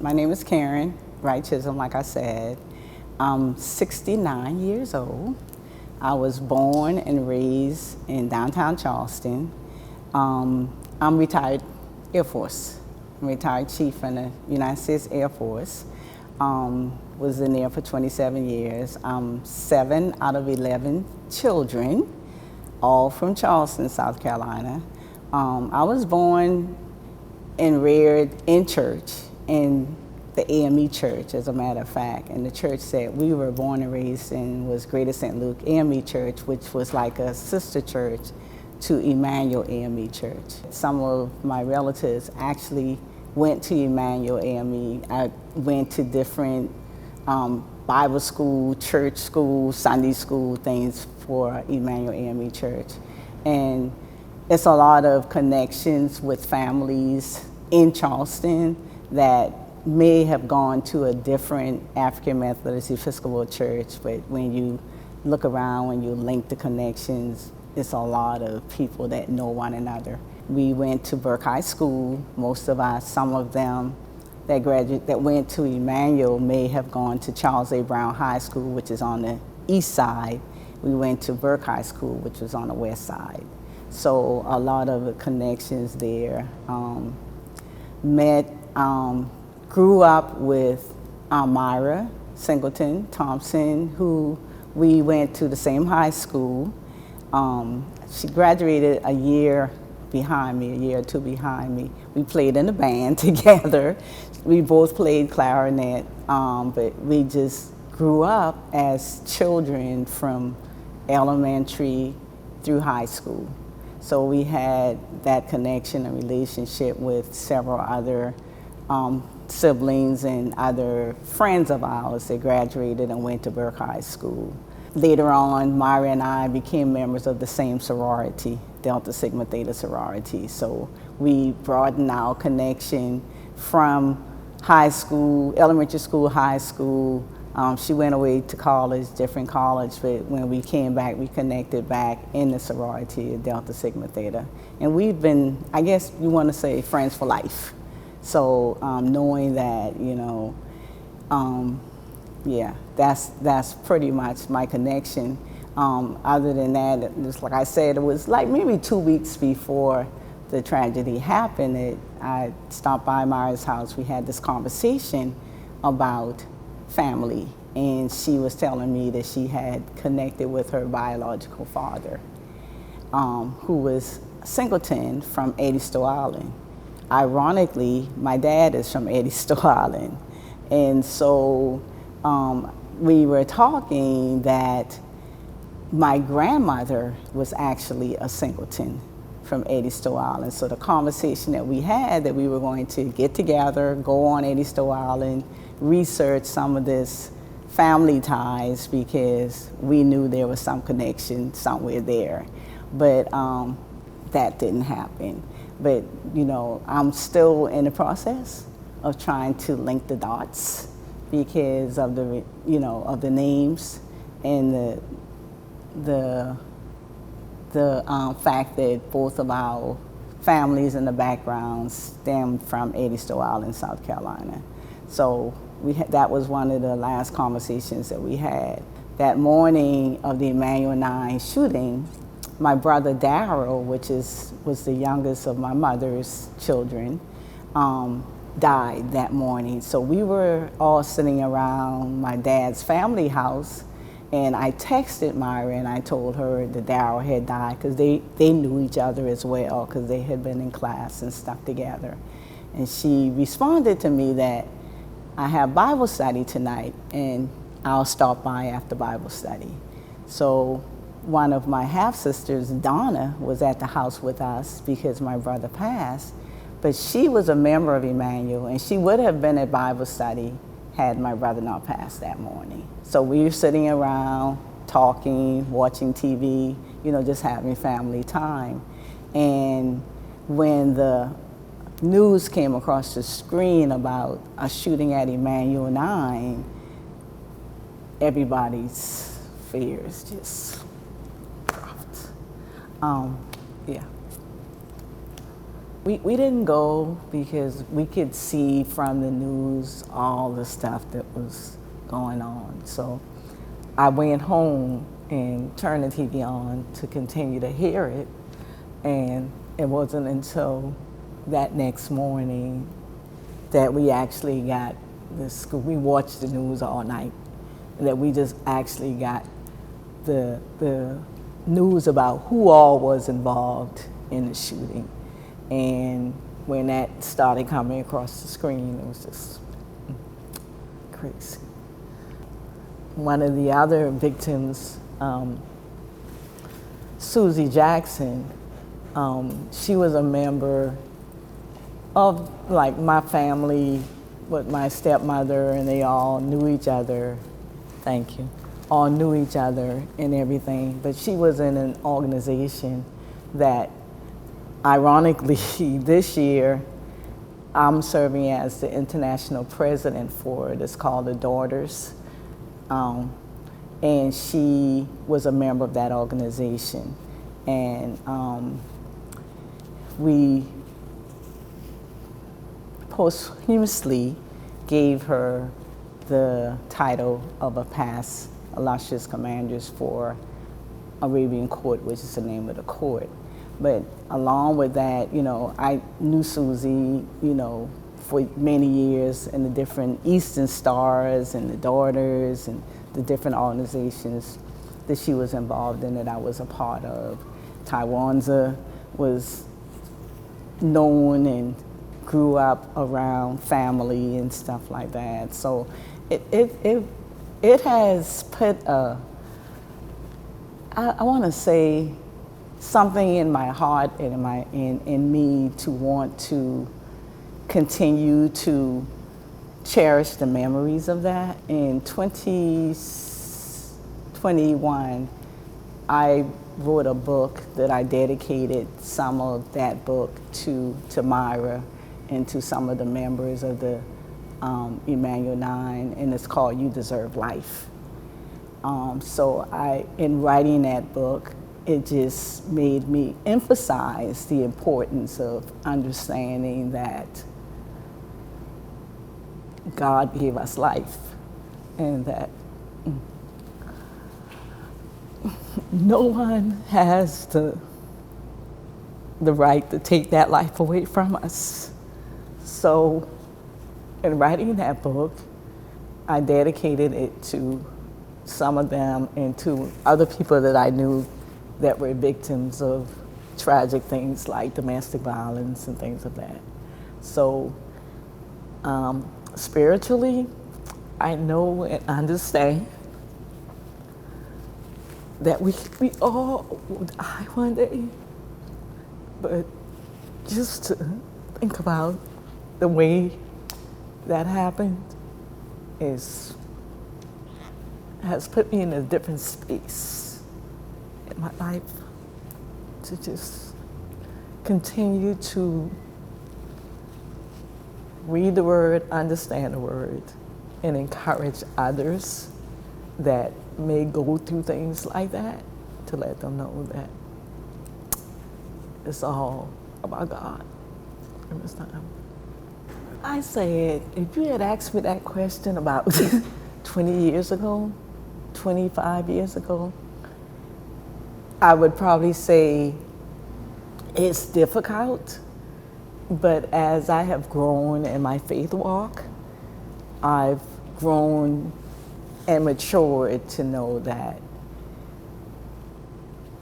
My name is Karen Wright-Chisolm, like I said. I'm 69 years old. I was born and raised in downtown Charleston. I'm retired Air Force. I'm retired chief in the United States Air Force. Was in there for 27 years. 7 out of 11 children, all from Charleston, South Carolina. I was born and reared in church, in the AME church, as a matter of fact. And the church said we were born and raised in was Greater St. Luke AME Church, which was like a sister church to Emanuel AME Church. Some of my relatives actually went to Emanuel AME. I went to different Bible school, church school, Sunday school things for Emanuel AME Church. And it's a lot of connections with families in Charleston that may have gone to a different African Methodist Episcopal church, but when you look around, when you link the connections, it's a lot of people that know one another. We went to Burke High School. Some of them that went to Emanuel may have gone to Charles A. Brown High School, which is on the east side. We went to Burke High School, which was on the west side. So a lot of the connections there. Grew up with Myra Singleton Thompson, who we went to the same high school. She graduated a year or two behind me. We played in a band together. We both played clarinet, but we just grew up as children from elementary through high school. So we had that connection and relationship with several other siblings and other friends of ours that graduated and went to Burke High School. Later on, Myra and I became members of the same sorority, Delta Sigma Theta sorority. So we broadened our connection from high school, elementary school, high school. She went away to college, different college, but when we came back, we connected back in the sorority of Delta Sigma Theta. And we've been, I guess you want to say, friends for life. So knowing that, yeah, that's pretty much my connection. Other than that, just like I said, it was like maybe 2 weeks before the tragedy happened that I stopped by Myra's house. We had this conversation about family, and she was telling me that she had connected with her biological father, who was Singleton from Eddystone Island. Ironically, my dad is from Eddystone Island, and so we were talking that my grandmother was actually a Singleton from Eddystone Island. So the conversation that we had, that we were going to get together, go on Eddystone Island, research some of this family ties, because we knew there was some connection somewhere there. But that didn't happen. But I'm still in the process of trying to link the dots because of the of the names and the fact that both of our families and the backgrounds stem from Eddystone Island, South Carolina. So that was one of the last conversations that we had. That morning of the Emanuel Nine shooting, my brother Darryl, which was the youngest of my mother's children, died that morning. So we were all sitting around my dad's family house, and I texted Myra and I told her that Darryl had died, because they knew each other as well, because they had been in class and stuff together. And she responded to me that I have Bible study tonight and I'll stop by after Bible study. So one of my half-sisters, Donna, was at the house with us because my brother passed, but she was a member of Emanuel, and she would have been at Bible study had my brother not passed that morning. So we were sitting around, talking, watching TV, just having family time. And when the news came across the screen about a shooting at Emanuel 9, everybody's fears just dropped. Yeah. We didn't go because we could see from the news all the stuff that was going on. So I went home and turned the TV on to continue to hear it. And it wasn't until that next morning that we actually got this. We watched the news all night, that we just actually got the news about who all was involved in the shooting. And when that started coming across the screen, it was just crazy. One of the other victims, Susie Jackson, she was a member of like my family with my stepmother, and they all knew each other. Thank you. All knew each other and everything, but she was in an organization that, ironically, this year, I'm serving as the international president for it. It's called the Daughters. And she was a member of that organization. And we posthumously gave her the title of a past illustrious commanders for Arabian Court, which is the name of the court. But along with that, you know, I knew Susie, you know, for many years in the different Eastern Stars and the Daughters and the different organizations that she was involved in that I was a part of. Tywanza was known and grew up around family and stuff like that. So it has put a, I want to say, something in my heart and in me to want to continue to cherish the memories of that. In 2021, I wrote a book that I dedicated some of that book to Myra and to some of the members of the Emanuel Nine, and it's called You Deserve Life. So in writing that book, it just made me emphasize the importance of understanding that God gave us life, and that no one has the right to take that life away from us. So in writing that book, I dedicated it to some of them and to other people that I knew that were victims of tragic things like domestic violence and things of that. So spiritually, I know and understand that we all will die one day, but just to think about the way that happened has put me in a different space in my life to just continue to read the word, understand the word, and encourage others that may go through things like that, to let them know that it's all about God in this time. I said, if you had asked me that question about 20 years ago, 25 years ago, I would probably say it's difficult, but as I have grown in my faith walk, I've grown and matured to know that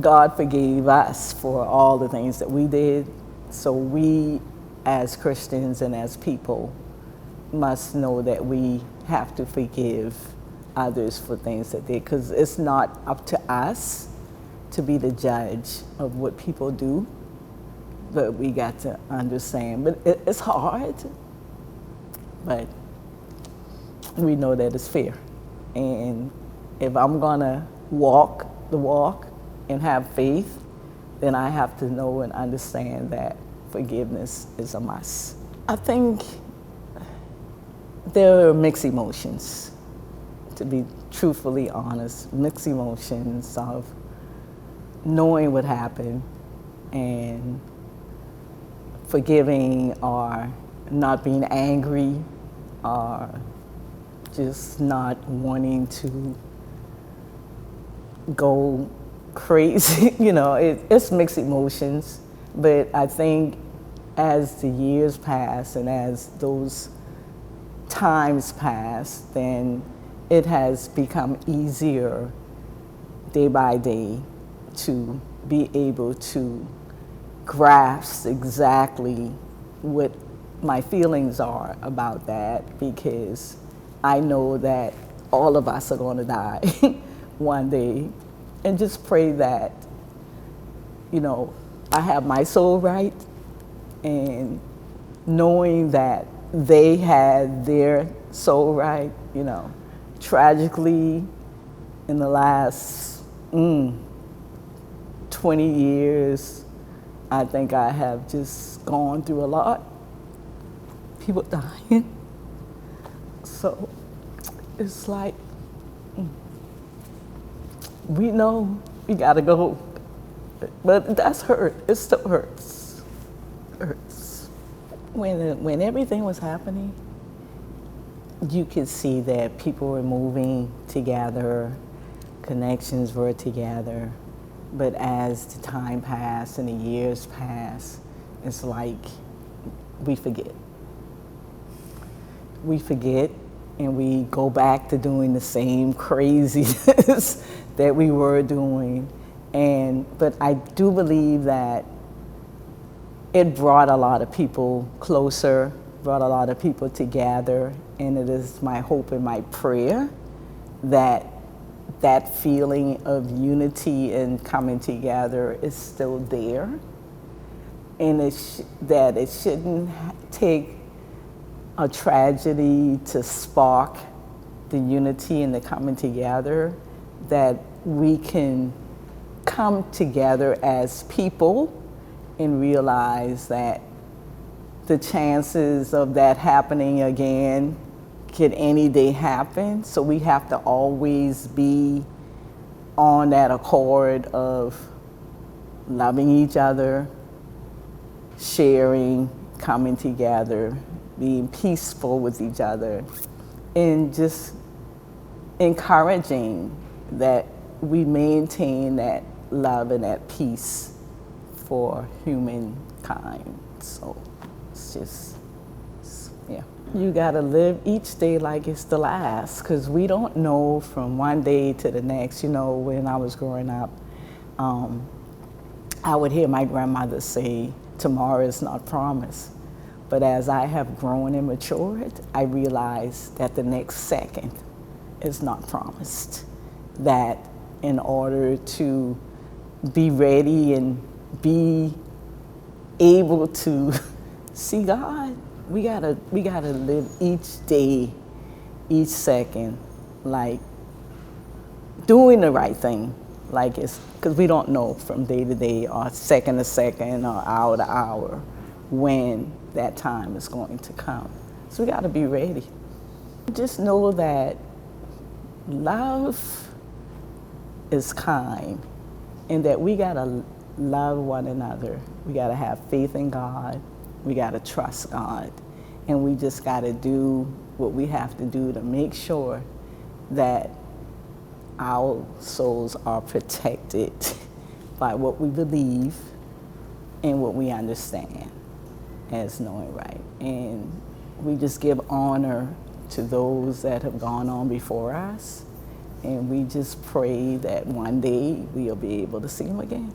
God forgave us for all the things that we did. So we, as Christians and as people, must know that we have to forgive others for things that they did, because it's not up to us to be the judge of what people do, but we got to understand. But it's hard, but we know that it's fair. And if I'm gonna walk the walk and have faith, then I have to know and understand that forgiveness is a must. I think there are mixed emotions, to be truthfully honest, mixed emotions of knowing what happened and forgiving or not being angry or just not wanting to go crazy. It's mixed emotions. But I think as the years pass and as those times pass, then it has become easier day by day to be able to grasp exactly what my feelings are about that, because I know that all of us are going to die one day. And just pray that, I have my soul right, and knowing that they had their soul right. Tragically, in the last 20 years, I think I have just gone through a lot. People dying. So it's like, we know we gotta go, but that's hurt. It still hurts. It hurts. When everything was happening, you could see that people were moving together, connections were together. But as the time passed and the years passed, it's like we forget. We forget, and we go back to doing the same craziness that we were doing. But I do believe that it brought a lot of people closer, brought a lot of people together, and it is my hope and my prayer that that feeling of unity and coming together is still there, and that it shouldn't take a tragedy to spark the unity and the coming together, that we can come together as people and realize that the chances of that happening again could any day happen. So we have to always be on that accord of loving each other, sharing, coming together, being peaceful with each other, and just encouraging that we maintain that love and that peace for humankind. So it's just, yeah. You gotta live each day like it's the last, because we don't know from one day to the next. When I was growing up, I would hear my grandmother say, tomorrow is not promised. But as I have grown and matured, I realized that the next second is not promised. That in order to be ready and be able to see God, we gotta live each day, each second, like doing the right thing. Like it's, because we don't know from day to day or second to second or hour to hour when that time is going to come. So we gotta be ready. Just know that love is kind, and that we gotta love one another. We gotta have faith in God. We gotta trust God. And we just gotta do what we have to do to make sure that our souls are protected by what we believe and what we understand as knowing right. And we just give honor to those that have gone on before us. And we just pray that one day we'll be able to see them again.